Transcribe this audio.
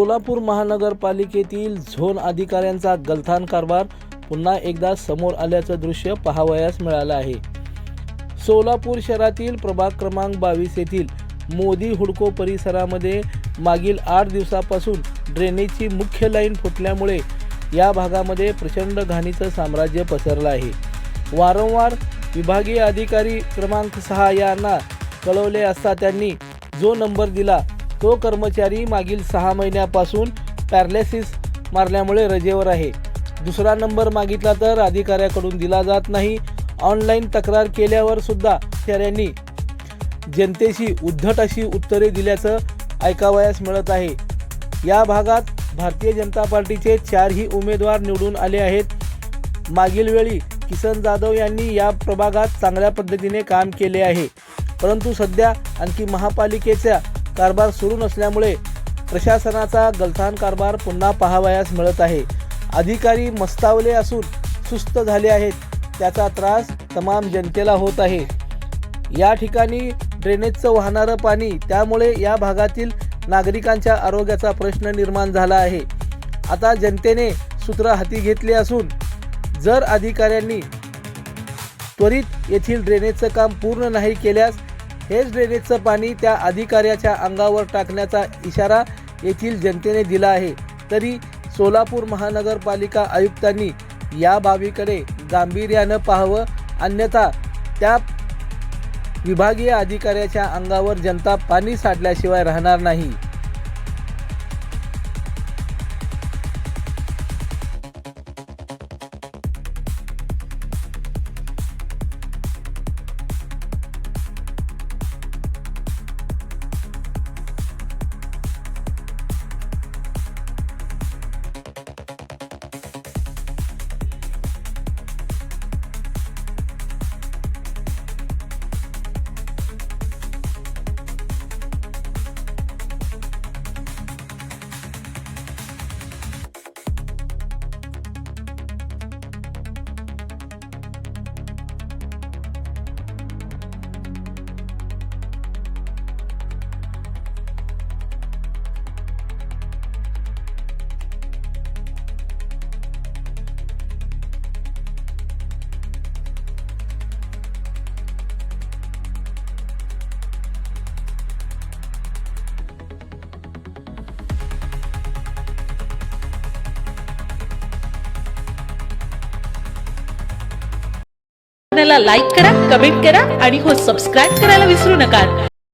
सोलापूर महानगरपालिकेतील झोन अधिकाऱ्यांचा गलथान कारभार पुन्हा एकदा समोर आल्याचं दृश्य पाहावयास मिळालं आहे। सोलापूर शहरातील प्रभाग क्रमांक 22 येथील मोदी हुडको परिसरामध्ये मागील 8 दिवसापासून ड्रेनेजची मुख्य लाईन फुटल्यामुळे या भागामध्ये प्रचंड घाणीचं साम्राज्य पसरलं आहे। वारंवार विभागीय अधिकारी क्रमांक 6 यांना कळवले असता त्यांनी जो नंबर दिला तो कर्मचारी मागील 6 महिन्यापासून पॅरालिसिस मारल्यामुळे रजेवर आहे। दुसरा नंबर मागितला तर अधिकाऱ्याकडून दिला जात नाही। ऑनलाईन तक्रार केल्यावर सुद्धा अधिकाऱ्यांनी जनतेशी उद्धट अशी उत्तरे दिल्याचं ऐकावयास मिळत आहे। या भागात भारतीय जनता पार्टीचे 4ही उमेदवार निवडून आले आहेत। मागील वेळी किसन जाधव यांनी या प्रभागात चांगल्या पद्धतीने काम केले आहे, परंतु सध्या आणखी महापालिकेचा कारभार सुरू नसल्यामुळे प्रशासनाचा गलथान कारभार पुन्हा पाहावयास मिळत आहे। अधिकारी मस्तावले असून सुस्त झाले आहेत, त्याचा त्रास तमाम जनतेला होत आहे। या ठिकाणी ड्रेनेजचं वाहणारं पाणी, त्यामुळे या भागातील नागरिकांच्या आरोग्याचा प्रश्न निर्माण झाला आहे। आता जनतेने सूत्र हाती घेतले असून जर अधिकाऱ्यांनी त्वरित येथील ड्रेनेजचं काम पूर्ण नाही केल्यास हेच ड्रेनेजचं पाणी त्या अधिकाऱ्याच्या अंगावर टाकण्याचा इशारा येथील जनतेने दिला आहे। तरी सोलापूर महानगरपालिका आयुक्तांनी या बाबीकडे गांभीर्यानं पाहावं, अन्यथा त्या विभागीय अधिकाऱ्याच्या अंगावर जनता पाणी सांडल्याशिवाय राहणार नाही। चॅनलला लाईक करा, कमेंट करा आणि हो सबस्क्राइब करायला विसरू नका।